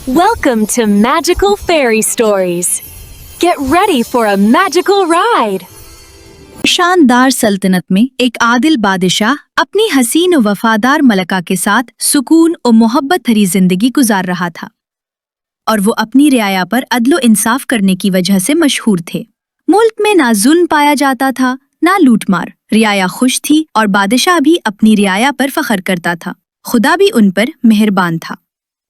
Welcome to Magical Fairy Stories. Get ready for a magical ride. शानदार सल्तनत में एक आदिल बादशाह अपनी हसीन और वफादार मलका के साथ सुकून और मोहब्बत भरी जिंदगी गुजार रहा था और वो अपनी रियाया पर अदलो इंसाफ करने की वजह से मशहूर थे। मुल्क में ना जुल्म पाया जाता था ना लूटमार। रियाया खुश थी और बादशाह भी अपनी रियाया पर फख्र करता था। खुदा भी उन पर मेहरबान था।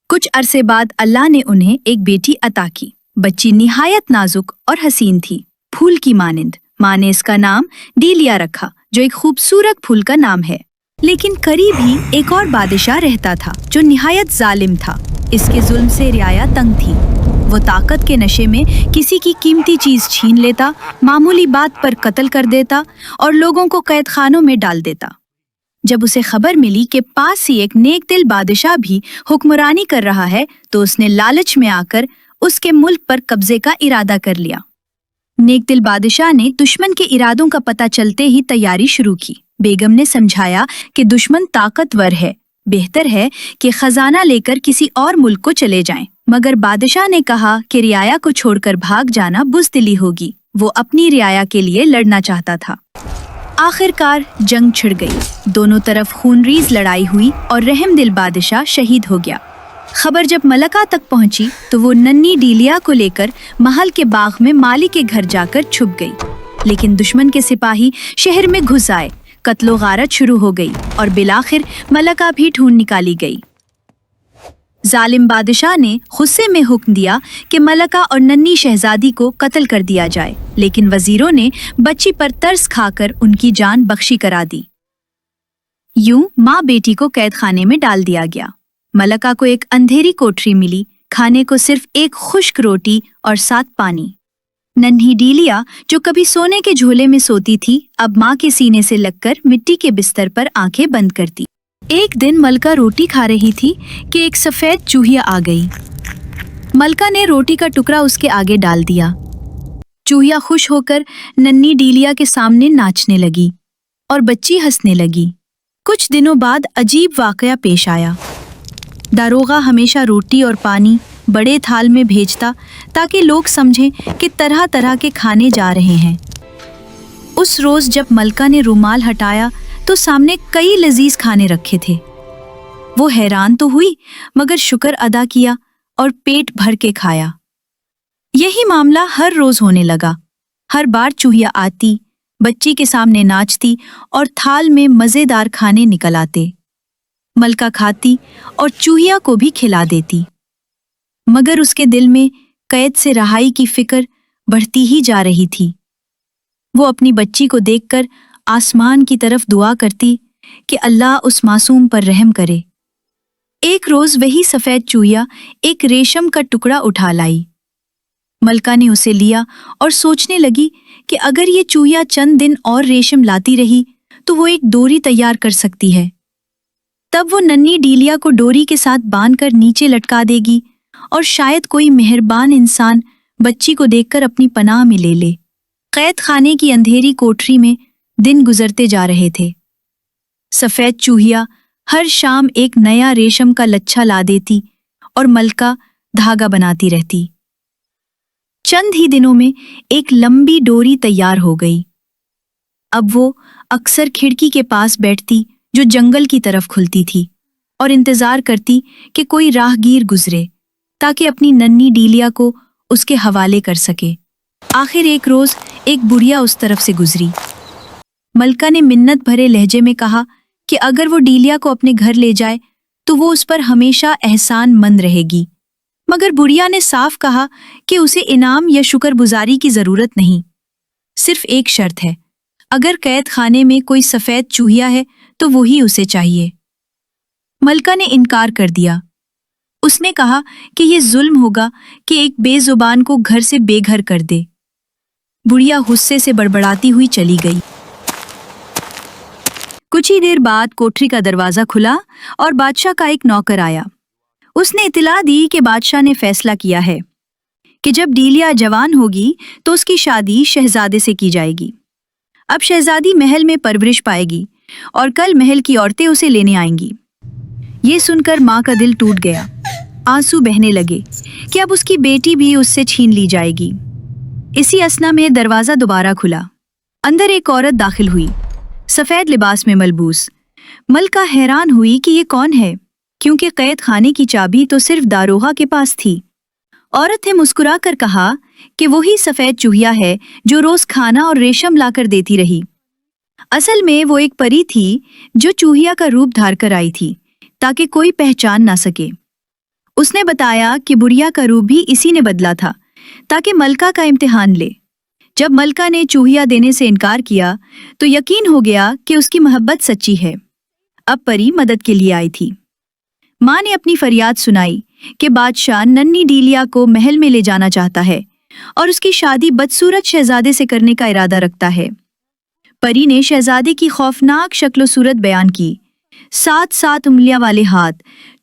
कुछ अरसे बाद अल्लाह ने उन्हें एक बेटी अता की। बच्ची निहायत नाजुक और हसीन थी, फूल की मानिंद। माँ ने इसका नाम डीलिया रखा, जो एक खूबसूरत फूल का नाम है। लेकिन करीब ही एक और बादशाह रहता था जो निहायत जालिम था। इसके जुल्म से रियाया तंग थी। वो ताकत के नशे में किसी की कीमती चीज छीन लेता, मामूली बात पर कत्ल कर देता और लोगों को कैद खानों में डाल देता। जब उसे खबर मिली कि पास ही एक नेक दिल बादशाह भी हुक्मरानी कर रहा है, तो उसने लालच में आकर उसके मुल्क पर कब्जे का इरादा कर लिया। नेक दिल बादशाह ने दुश्मन के इरादों का पता चलते ही तैयारी शुरू की। बेगम ने समझाया कि दुश्मन ताकतवर है, बेहतर है कि खजाना लेकर किसी और मुल्क को चले जाएं। मगर बादशाह ने कहा कि रियाया को छोड़कर भाग जाना बुज़दिली होगी। वो अपनी रियाया के लिए लड़ना चाहता था। आखिरकार जंग छिड़ गई। दोनों तरफ खूनरेज लड़ाई हुई और रहमदिल बादशाह शहीद हो गया। खबर जब मलका तक पहुंची तो वो नन्ही डीलिया को लेकर महल के बाग में माली के घर जाकर छुप गई। लेकिन दुश्मन के सिपाही शहर में घुस आए। कत्लो गारत शुरू हो गई और बिलाखिर मलका भी ढूंढ निकाली गई। जालिम बादशाह ने गुस्से में हुक्म दिया कि मलका और नन्ही शहजादी को कत्ल कर दिया जाए, लेकिन वजीरों ने बच्ची पर तरस खाकर उनकी जान बख्शी करा दी। यूं माँ बेटी को कैद खाने में डाल दिया गया। मलका को एक अंधेरी कोठरी मिली, खाने को सिर्फ एक खुश्क रोटी और साथ पानी। नन्ही डीलिया, जो कभी सोने के झोले में सोती थी, अब माँ के सीने से लगकर मिट्टी के बिस्तर पर आंखें बंद करती। एक दिन मलका रोटी खा रही थी कि एक सफेद चूहिया आ गई। मलका ने रोटी का टुकड़ा उसके आगे डाल दिया। चूहिया खुश होकर नन्ही डीलिया के सामने नाचने लगी और बच्ची हंसने लगी। कुछ दिनों बाद अजीब वाकया पेश आया। दारोगा हमेशा रोटी और पानी बड़े थाल में भेजता ताकि लोग समझें कि तरह तरह के खाने जा रहे हैं। उस रोज जब मलका ने रुमाल हटाया तो सामने कई लजीज खाने रखे थे। वो हैरान तो हुई, मगर शुक्र अदा किया और पेट भर के खाया। यही मामला हर रोज होने लगा। हर बार चूहिया आती, बच्ची के सामने नाचती और थाल में मजेदार खाने निकल आते। मलका खाती और चूहिया को भी खिला देती, मगर उसके दिल में कैद से रहाई की फिक्र बढ़ती ही जा रही थी। वो अपनी बच्ची को देखकर आसमान की तरफ दुआ करती कि अल्लाह उस मासूम पर रहम करे। एक रोज वही सफेद चूहिया एक रेशम का टुकड़ा उठा लाई। मलका ने उसे लिया और सोचने लगी कि अगर ये चूहिया चंद दिन और रेशम लाती रही तो वो एक डोरी तैयार कर सकती है। तब वो नन्ही डीलिया को डोरी के साथ बांधकर नीचे लटका देगी और शायद कोई मेहरबान इंसान बच्ची को देखकर अपनी पनाह में ले ले। कैद खाने की अंधेरी कोठरी में दिन गुजरते जा रहे थे। सफेद चूहिया हर शाम एक नया रेशम का लच्छा ला देती और मलका धागा बनाती रहती। चंद ही दिनों में एक लंबी डोरी तैयार हो गई। अब वो अक्सर खिड़की के पास बैठती जो जंगल की तरफ खुलती थी और इंतजार करती कि कोई राहगीर गुजरे ताकि अपनी नन्ही डीलिया को उसके हवाले कर सके। आखिर एक रोज एक बुढ़िया उस तरफ से गुजरी। मलका ने मिन्नत भरे लहजे में कहा कि अगर वो डीलिया को अपने घर ले जाए तो वो उस पर हमेशा एहसानमंद रहेगी। मगर बुढ़िया ने साफ कहा कि उसे इनाम या शुक्रगुजारी की जरूरत नहीं, सिर्फ एक शर्त है, अगर कैद खाने में कोई सफेद चूहिया है तो वही उसे चाहिए। मलका ने इनकार कर दिया। उसने कहा कि ये जुल्म होगा कि एक बेजुबान को घर से बेघर कर दे। बुढ़िया गुस्से से बड़बड़ाती हुई चली गई। कुछ ही देर बाद कोठरी का दरवाजा खुला और बादशाह का एक नौकर आया। उसने इतला दी कि बादशाह ने फैसला किया है कि जब डीलिया जवान होगी तो उसकी शादी शहजादे से की जाएगी। अब शहजादी महल में परवरिश पाएगी और कल महल की औरतें उसे लेने आएंगी। ये सुनकर माँ का दिल टूट गया। आंसू बहने लगे कि अब उसकी बेटी भी उससे छीन ली जाएगी। इसी असना में दरवाजा दोबारा खुला। अंदर एक औरत दाखिल हुई, सफेद लिबास में मलबूस। मलका हैरान हुई कि ये कौन है, क्योंकि कैद खाने की चाबी तो सिर्फ दारोगा के पास थी। औरत ने मुस्कुरा कर कहा कि वही सफेद चूहिया है जो रोज खाना और रेशम लाकर देती रही। असल में वो एक परी थी जो चूहिया का रूप धार कर आई थी ताकि कोई पहचान ना सके। उसने बताया कि बुढ़िया का रूप भी इसी ने बदला था ताकि मलका का इम्तिहान ले। जब मलका ने चूहिया देने से इनकार किया तो यकीन हो गया कि उसकी मोहब्बत सच्ची है। अब परी मदद के लिए आई थी। माँ ने अपनी फरियाद सुनाई कि बादशाह नन्ही डीलिया को महल में ले जाना चाहता है और उसकी शादी बदसूरत शहजादे से करने का इरादा रखता है। परी ने शहजादे की खौफनाक शक्ल सूरत बयान की। 7-7 उंगलियां वाले हाथ,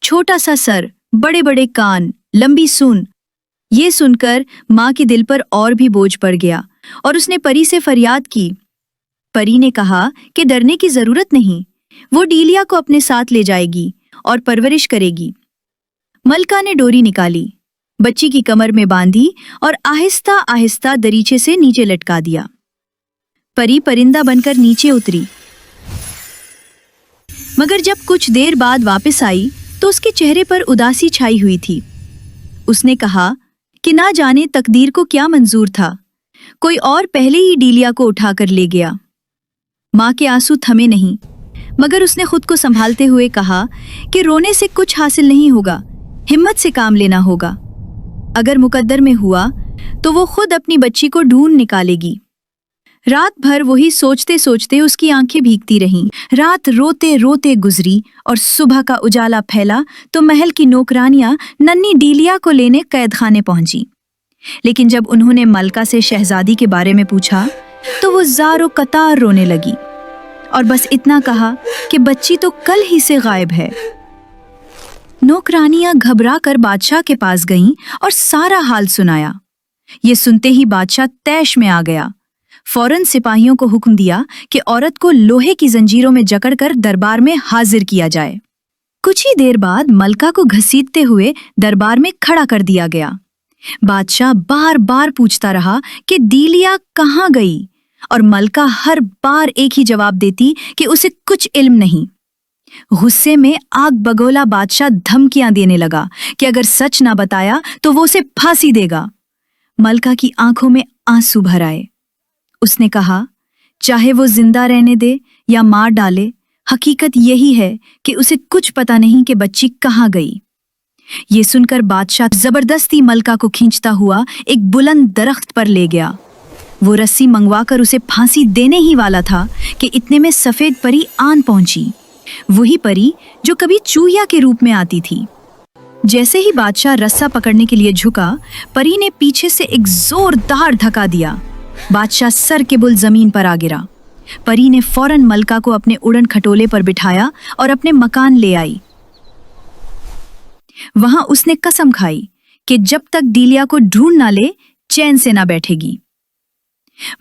छोटा सा सर, बड़े बड़े कान, लंबी सूंड। ये सुनकर माँ के दिल पर और भी बोझ पड़ गया और उसने परी से फरियाद की। परी ने कहा कि डरने की जरूरत नहीं, वो डीलिया को अपने साथ ले जाएगी और परवरिश करेगी। मलका ने डोरी निकाली, बच्ची की कमर में बांधी और आहिस्ता आहिस्ता दरीचे से नीचे लटका दिया। परी परिंदा बनकर नीचे उतरी, मगर जब कुछ देर बाद वापस आई तो उसके चेहरे पर उदासी छाई हुई थी। उसने कहा कि ना जाने तकदीर को क्या मंजूर था, कोई और पहले ही डीलिया को उठाकर ले गया। माँ के आंसू थमे नहीं, मगर उसने खुद को संभालते हुए कहा कि रोने से कुछ हासिल नहीं होगा, हिम्मत से काम लेना होगा। अगर मुकद्दर में हुआ तो वो खुद अपनी बच्ची को ढूंढ निकालेगी। रात भर वही सोचते सोचते उसकी आंखें भीगती रहीं। रात रोते रोते गुजरी और सुबह का उजाला फैला तो महल की नौकरानियां नन्ही डीलिया को लेने कैदखाने पहुंची। लेकिन जब उन्होंने मलका से शहजादी के बारे में पूछा तो वो ज़ारो कतार रोने लगी और बस इतना कहा कि बच्ची तो कल ही से गायब है। नौकरानियां घबरा कर बादशाह के पास गईं और सारा हाल सुनाया। ये सुनते ही बादशाह तैश में आ गया। फौरन सिपाहियों को हुक्म दिया कि औरत को लोहे की जंजीरों में जकड़कर दरबार में हाजिर किया जाए। कुछ ही देर बाद मलका को घसीटते हुए दरबार में खड़ा कर दिया गया। बादशाह बार बार पूछता रहा कि डीलिया कहाँ गई और मलका हर बार एक ही जवाब देती कि उसे कुछ इल्म नहीं। गुस्से में आग बगोला बादशाह धमकियां देने लगा कि अगर सच ना बताया तो वो उसे फांसी देगा। मलका की आंखों में आंसू भर आए। उसने कहा, चाहे वो जिंदा रहने दे या मार डाले, हकीकत यही है कि उसे कुछ पता नहीं कि बच्ची कहाँ गई। ये सुनकर बादशाह जबरदस्ती मलका को खींचता हुआ एक बुलंद दरख्त पर ले गया। वो रस्सी मंगवाकर उसे फांसी देने ही वाला था कि इतने में सफेद परी आन पहुंची, वही परी जो कभी चूहिया के रूप में आती थी। जैसे ही बादशाह रस्सा पकड़ने के लिए झुका, परी ने पीछे से एक जोरदार धक्का दिया। बादशाह सर के बुल जमीन पर आ गिरा। परी ने फौरन मलका को अपने उड़न खटोले पर बिठाया और अपने मकान ले आई। वहां उसने कसम खाई कि जब तक डीलिया को ढूंढ ना ले चैन से ना बैठेगी।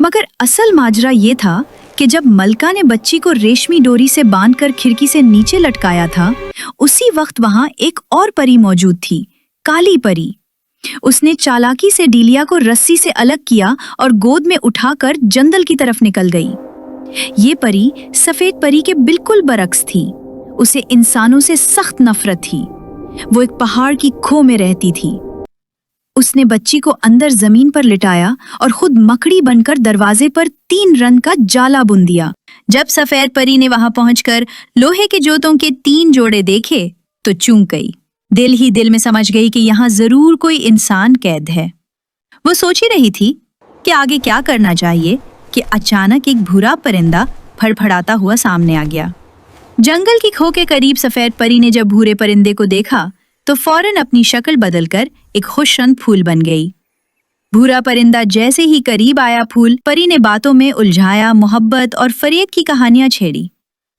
मगर असल माजरा ये था कि जब मलका ने बच्ची को रेशमी डोरी से बांधकर खिड़की से नीचे लटकाया था, उसी वक्त वहां एक और परी मौजूद थी, काली परी। उसने चालाकी से डीलिया को रस्सी से अलग किया और गोद में उठाकर जंगल की तरफ निकल गई। ये परी सफेद परी के बिल्कुल बरक्स थी। उसे इंसानों से सख्त नफरत थी। वो एक पहाड़ की खो में रहती थी। उसने बच्ची को अंदर जमीन पर लिटाया और खुद मकड़ी बनकर दरवाजे पर 3 रन का जाला बुन दिया। जब सफेद परी ने वहां पहुंचकर लोहे के जोतों के 3 जोड़े देखे तो चूक गई। दिल ही दिल में समझ गई कि यहाँ जरूर कोई इंसान कैद है। वो सोच ही रही थी कि आगे क्या करना चाहिए कि अचानक एक भूरा परिंदा फड़फड़ाता हुआ सामने आ गया। जंगल की खो के करीब सफेद परी ने जब भूरे परिंदे को देखा तो फौरन अपनी शक्ल बदलकर एक खुशरंग फूल बन गई। भूरा परिंदा जैसे ही करीब आया, फूल परी ने बातों में उलझाया, मोहब्बत और फरेब की कहानियां छेड़ी।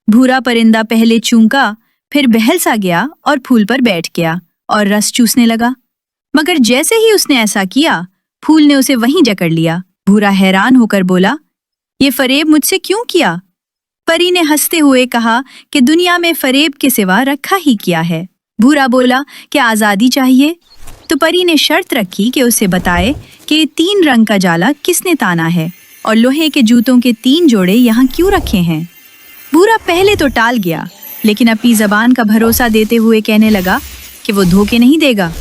भूरा परिंदा पहले चूंका, फिर बहल सा गया और फूल पर बैठ गया और रस चूसने लगा। मगर जैसे ही उसने ऐसा किया, फूल ने उसे वहीं जकड़ लिया। भूरा हैरान होकर बोला, ये फरेब मुझसे क्यों किया? परी ने हंसते हुए कहा कि दुनिया में फरेब के सिवा रखा ही किया है। भूरा बोला कि आज़ादी चाहिए, तो परी ने शर्त रखी कि उसे बताए कि 3 रंग का जाला किसने ताना है और लोहे के जूतों के 3 जोड़े यहाँ क्यों रखे हैं। भूरा पहले तो टाल गया, लेकिन अपनी जबान का भरोसा देते हुए कहने लगा कि वो धोखे नहीं देगा।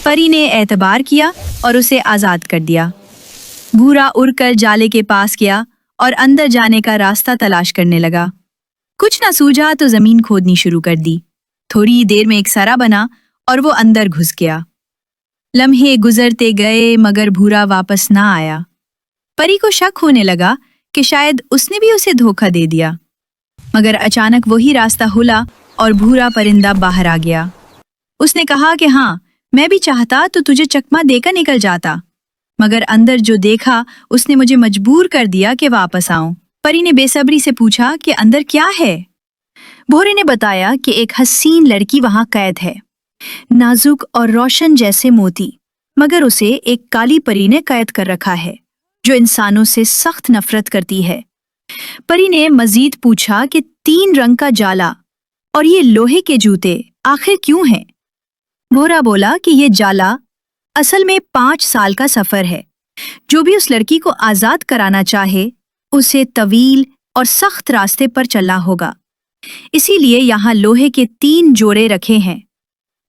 परी ने एतबार किया और उसे आज़ाद कर दिया। भूरा उड़कर जाले के पास गया और अंदर जाने का रास्ता तलाश करने लगा। कुछ न सूझा तो जमीन खोदनी शुरू कर दी। थोड़ी देर में एक सरा बना और वो अंदर घुस गया। लम्हे गुजरते गए मगर भूरा वापस ना आया। परी को शक होने लगा कि शायद उसने भी उसे धोखा दे दिया, मगर अचानक वही रास्ता खुला और भूरा परिंदा बाहर आ गया। उसने कहा कि हाँ, मैं भी चाहता तो तुझे चकमा देकर निकल जाता, मगर अंदर जो देखा उसने मुझे मजबूर कर दिया कि वापस आऊं। परी ने बेसब्री से पूछा कि अंदर क्या है। भूरे ने बताया कि एक हसीन लड़की वहां कैद है, नाजुक और रोशन जैसे मोती, मगर उसे एक काली परी ने कैद कर रखा है जो इंसानों से सख्त नफरत करती है। परी ने मजीद पूछा कि 3 रंग का जाला और ये लोहे के जूते आखिर क्यों हैं। भूरा बोला कि ये जाला असल में 5 साल का सफर है। जो भी उस लड़की को आजाद कराना चाहे उसे तवील और सख्त रास्ते पर चलना होगा, इसीलिए यहाँ लोहे के 3 जोड़े रखे हैं,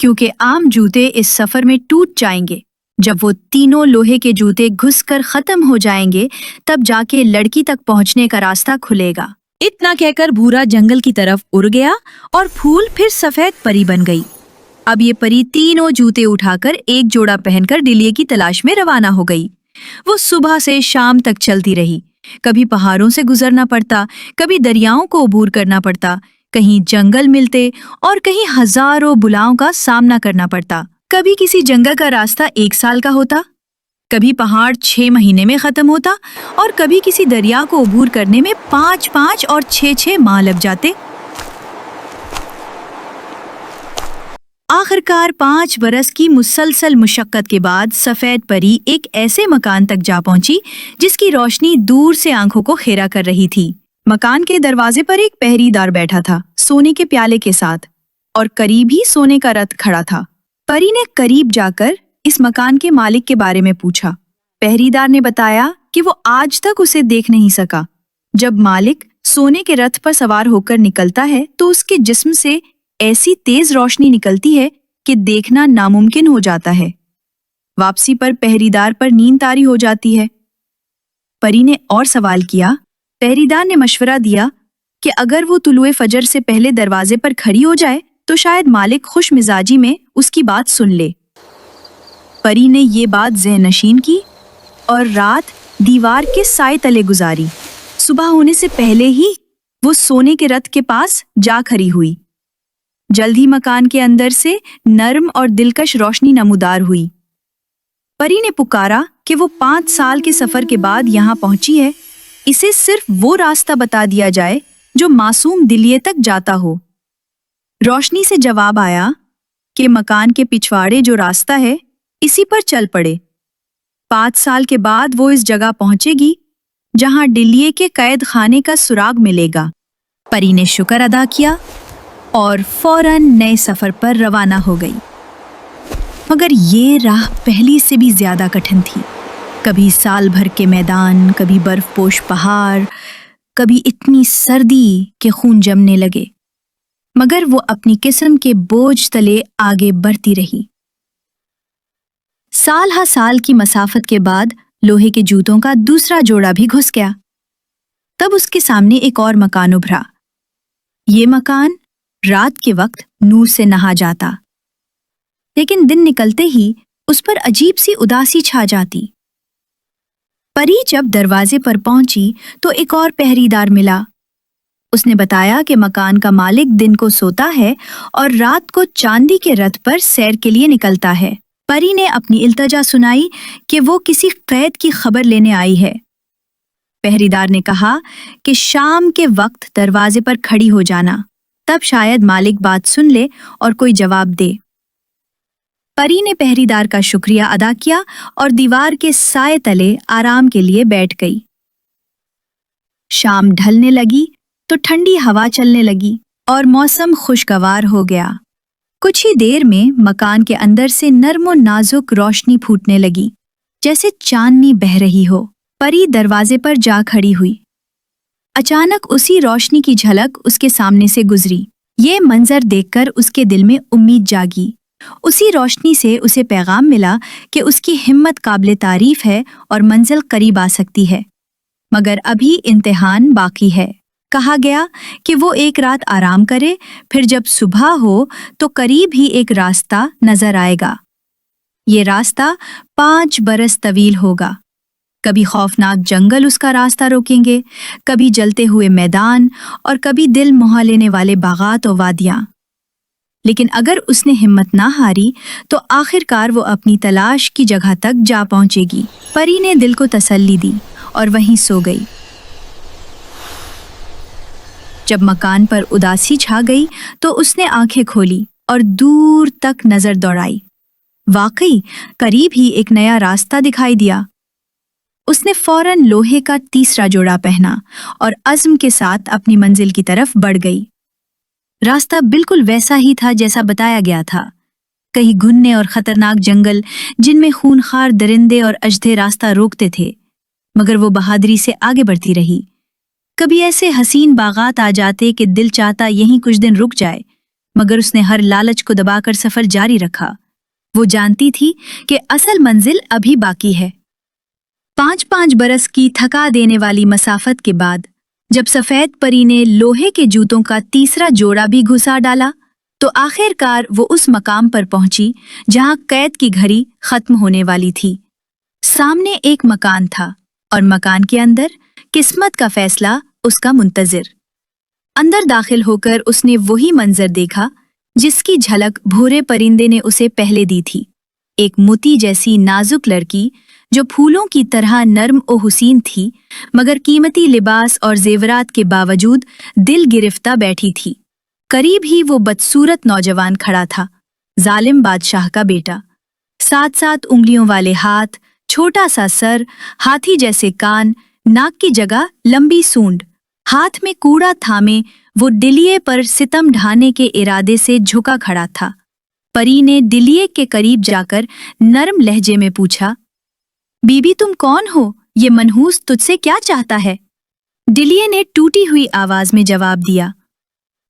क्योंकि आम जूते इस सफर में टूट जाएंगे। जब वो तीनों लोहे के जूते घुसकर खत्म हो जाएंगे तब जाके लड़की तक पहुंचने का रास्ता खुलेगा। इतना कहकर भूरा जंगल की तरफ उड़ गया और फूल फिर सफेद परी बन गई। अब ये परी तीनों जूते उठाकर एक जोड़ा पहनकर डिलिये की तलाश में रवाना हो गई। वो सुबह से शाम तक चलती रही। कभी पहाड़ों से गुजरना पड़ता, कभी दरियाओं को अबूर करना पड़ता, कहीं जंगल मिलते और कहीं हजारों बुलाओं का सामना करना पड़ता। कभी किसी जंगल का रास्ता 1 साल का होता, कभी पहाड़ 6 महीने में खत्म होता और कभी किसी दरिया को अबूर करने में 5-5 और 6-6 माह लग जाते। आखिरकार 5 बरस की मुसलसल मुशक्कत के बाद सफेद परी एक ऐसे मकान तक जा पहुंची जिसकी रोशनी दूर से आंखों को खेरा कर रही थी। मकान के दरवाजे पर एक पहरेदार बैठा था, सोने के प्याले के साथ, और करीब ही सोने का रथ खड़ा था। परी ने करीब जाकर इस मकान के मालिक के बारे में पूछा। पहरेदार ने बताया कि वो आज तक उसे देख नहीं सका। जब मालिक सोने के रथ पर सवार होकर निकलता है तो उसके जिस्म से ऐसी तेज रोशनी निकलती है कि देखना नामुमकिन हो जाता है। वापसी पर पहरेदार पर नींद तारी हो जाती है। परी ने और सवाल किया। पहरेदार ने मशवरा दिया कि अगर वो तुलुए फजर से पहले दरवाजे पर खड़ी हो जाए तो शायद मालिक खुश मिजाजी में उसकी बात सुन ले। परी ने ये बात ज़हननशीन की और रात दीवार के साए तले गुजारी। सुबह होने से पहले ही वो सोने के रथ के पास जा खड़ी हुई। जल्द ही मकान के अंदर से नर्म और दिलकश रोशनी नमूदार हुई। परी ने पुकारा कि वो 5 साल के सफर के बाद यहाँ पहुंची है। इसे सिर्फ वो रास्ता बता दिया जाए जो मासूम दिलिये तक जाता हो। रोशनी से जवाब आया कि मकान के पिछवाड़े जो रास्ता है इसी पर चल पड़े। 5 साल के बाद वो इस जगह पहुंचेगी जहां डिलिये के कैद खाने का सुराग मिलेगा। परी ने शुक्र अदा किया और फौरन नए सफर पर रवाना हो गई। मगर ये राह पहली से भी ज्यादा कठिन थी। कभी साल भर के मैदान, कभी बर्फपोश पहाड़, कभी इतनी सर्दी कि खून जमने लगे। मगर वो अपनी किस्म के बोझ तले आगे बढ़ती रही। साल हा साल की मसाफत के बाद लोहे के जूतों का दूसरा जोड़ा भी घुस गया। तब उसके सामने एक और मकान उभरा। ये मकान रात के वक्त नूर से नहा जाता, लेकिन दिन निकलते ही उस पर अजीब सी उदासी छा जाती। परी जब दरवाजे पर पहुंची तो एक और पहरेदार मिला। उसने बताया कि मकान का मालिक दिन को सोता है और रात को चांदी के रथ पर सैर के लिए निकलता है। परी ने अपनी इल्तजा सुनाई कि वो किसी कैद की खबर लेने आई है। पहरेदार ने कहा कि शाम के वक्त दरवाजे पर खड़ी हो जाना, तब शायद मालिक बात सुन ले और कोई जवाब दे। परी ने पहरेदार का शुक्रिया अदा किया और दीवार के साए तले आराम के लिए बैठ गई। शाम ढलने लगी तो ठंडी हवा चलने लगी और मौसम खुशगवार हो गया। कुछ ही देर में मकान के अंदर से नर्म और नाजुक रोशनी फूटने लगी, जैसे चांदनी बह रही हो। परी दरवाजे पर जा खड़ी हुई। अचानक उसी रोशनी की झलक उसके सामने से गुजरी। ये मंजर देखकर उसके दिल में उम्मीद जागी। उसी रोशनी से उसे पैगाम मिला कि उसकी हिम्मत काबिल तारीफ है और मंजिल करीब आ सकती है, मगर अभी इम्तिहान बाकी है। कहा गया कि वो एक रात आराम करे, फिर जब सुबह हो तो करीब ही एक रास्ता नजर आएगा। ये रास्ता 5 बरस तवील होगा। कभी खौफनाक जंगल उसका रास्ता रोकेंगे, कभी जलते हुए मैदान और कभी दिल मोहा लेने वाले बागात और वादियां। लेकिन अगर उसने हिम्मत ना हारी तो आखिरकार वो अपनी तलाश की जगह तक जा पहुंचेगी। परी ने दिल को तसल्ली दी और वहीं सो गई। जब मकान पर उदासी छा गई तो उसने आंखें खोली और दूर तक नजर दौड़ाई। वाकई करीब ही एक नया रास्ता दिखाई दिया। उसने फौरन लोहे का तीसरा जोड़ा पहना और अज़्म के साथ अपनी मंजिल की तरफ बढ़ गई। रास्ता बिल्कुल वैसा ही था जैसा बताया गया था। कहीं घुनने और खतरनाक जंगल जिनमें खूनखार दरिंदे और अजदे रास्ता रोकते थे, मगर वो बहादुरी से आगे बढ़ती रही। कभी ऐसे हसीन बागात आ जाते कि दिल चाहता यहीं कुछ दिन रुक जाए, मगर उसने हर लालच को दबाकर सफर जारी रखा। वो जानती थी कि असल मंजिल अभी बाकी है। 5-5 बरस की थका देने वाली मसाफत के बाद जब सफेद परी ने लोहे के जूतों का तीसरा जोड़ा भी घुसा डाला तो आखिरकार वो उस मकाम पर पहुंची जहां कैद की घड़ी खत्म होने वाली थी। सामने एक मकान था और मकान के अंदर किस्मत का फैसला उसका मुंतजिर। अंदर दाखिल होकर उसने वही मंजर देखा जिसकी झलक भूरे परिंदे ने उसे पहले दी थी। एक मोती जैसी नाजुक लड़की जो फूलों की तरह नर्म और हुसीन थी, मगर कीमती लिबास और जेवरात के बावजूद दिल गिरफ्ता बैठी थी। करीब ही वो बदसूरत नौजवान खड़ा था, जालिम बादशाह का बेटा। 7-7 उंगलियों वाले हाथ, छोटा सा सर, हाथी जैसे कान, नाक की जगह लंबी सूंड। हाथ में कूड़ा थामे वो डिलिये पर सितम ढाने के इरादे से झुका खड़ा था। परी ने डिलिये के करीब जाकर नरम लहजे में पूछा, बीबी तुम कौन हो? ये मनहूस तुझसे क्या चाहता है? डिलिये ने टूटी हुई आवाज में जवाब दिया,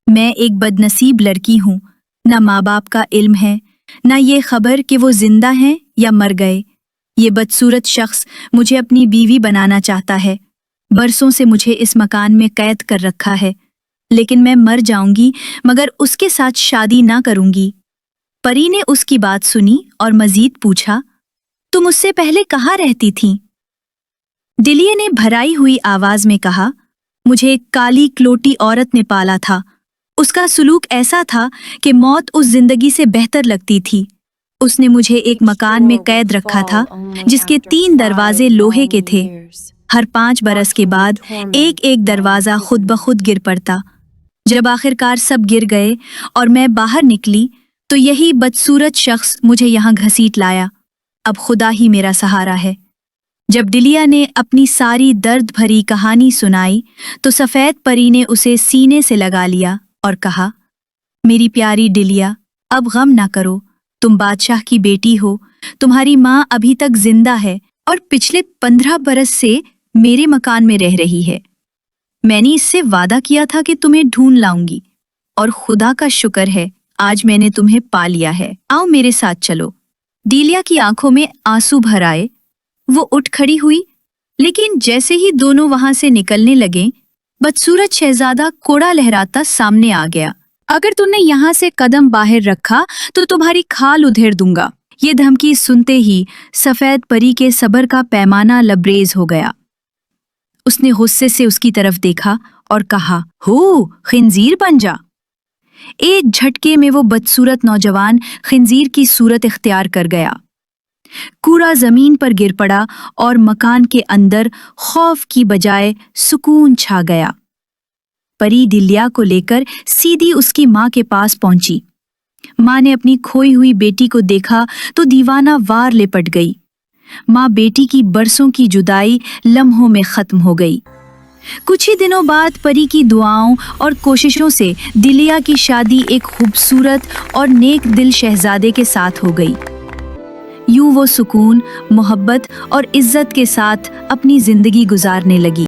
मैं एक बदनसीब लड़की हूँ। न माँ बाप का इल्म है, न ये खबर कि वो जिंदा हैं या मर गए। ये बदसूरत शख्स मुझे अपनी बीवी बनाना चाहता है। बरसों से मुझे इस मकान में कैद कर रखा है, लेकिन मैं मर जाऊंगी मगर उसके साथ शादी ना करूंगी। परी ने उसकी बात सुनी और मजीद पूछा, तुम उससे पहले कहाँ रहती थीं? डिलिये ने भराई हुई आवाज में कहा, मुझे एक काली क्लोटी औरत ने पाला था। उसका सुलूक ऐसा था कि मौत उस जिंदगी से बेहतर लगती थी। उसने मुझे एक मकान में कैद रखा था जिसके 3 दरवाजे लोहे के थे। हर 5 बरस के बाद एक एक दरवाजा खुद ब खुद गिर पड़ता। जब आखिरकार सब गिर गए और मैं बाहर निकली तो यही बदसूरत शख्स मुझे यहाँ घसीट लाया। अब खुदा ही मेरा सहारा है। जब डिलिया ने अपनी सारी दर्द भरी कहानी सुनाई तो सफेद परी ने उसे सीने से लगा लिया और कहा, मेरी प्यारी डिलिया, अब गम ना करो। तुम बादशाह की बेटी हो, तुम्हारी माँ अभी तक जिंदा है और पिछले 15 बरस से मेरे मकान में रह रही है। मैंने इससे वादा किया था कि तुम्हें ढूंढ लाऊंगी और खुदा का शुक्र है आज मैंने तुम्हें पा लिया है। आओ मेरे साथ चलो। डिलिया की आंखों में आंसू भर आए। वो उठ खड़ी हुई, लेकिन जैसे ही दोनों वहां से निकलने लगे, बदसूरत शहजादा कोड़ा लहराता सामने आ गया। अगर तुमने यहाँ से कदम बाहर रखा तो तुम्हारी खाल उधेड़ दूंगा। ये धमकी सुनते ही सफेद परी के सब्र का पैमाना लबरेज हो गया। उसने गुस्से से उसकी तरफ देखा और कहा, हो खिंजीर बन जा। एक झटके में वो बदसूरत नौजवान खिंजीर की सूरत इख्तियार कर गया। कूड़ा जमीन पर गिर पड़ा और मकान के अंदर खौफ की बजाय सुकून छा गया। परी डिलिया को लेकर सीधी उसकी माँ के पास पहुंची। माँ ने अपनी खोई हुई बेटी को देखा तो दीवाना वार लिपट गई। माँ बेटी की बरसों की जुदाई लम्हों में खत्म हो गई। कुछ ही दिनों बाद परी की दुआओं और कोशिशों से दिलिया की शादी एक खूबसूरत और नेक दिल शहजादे के साथ हो गई। यूं वो सुकून, मोहब्बत और इज्जत के साथ अपनी जिंदगी गुजारने लगी।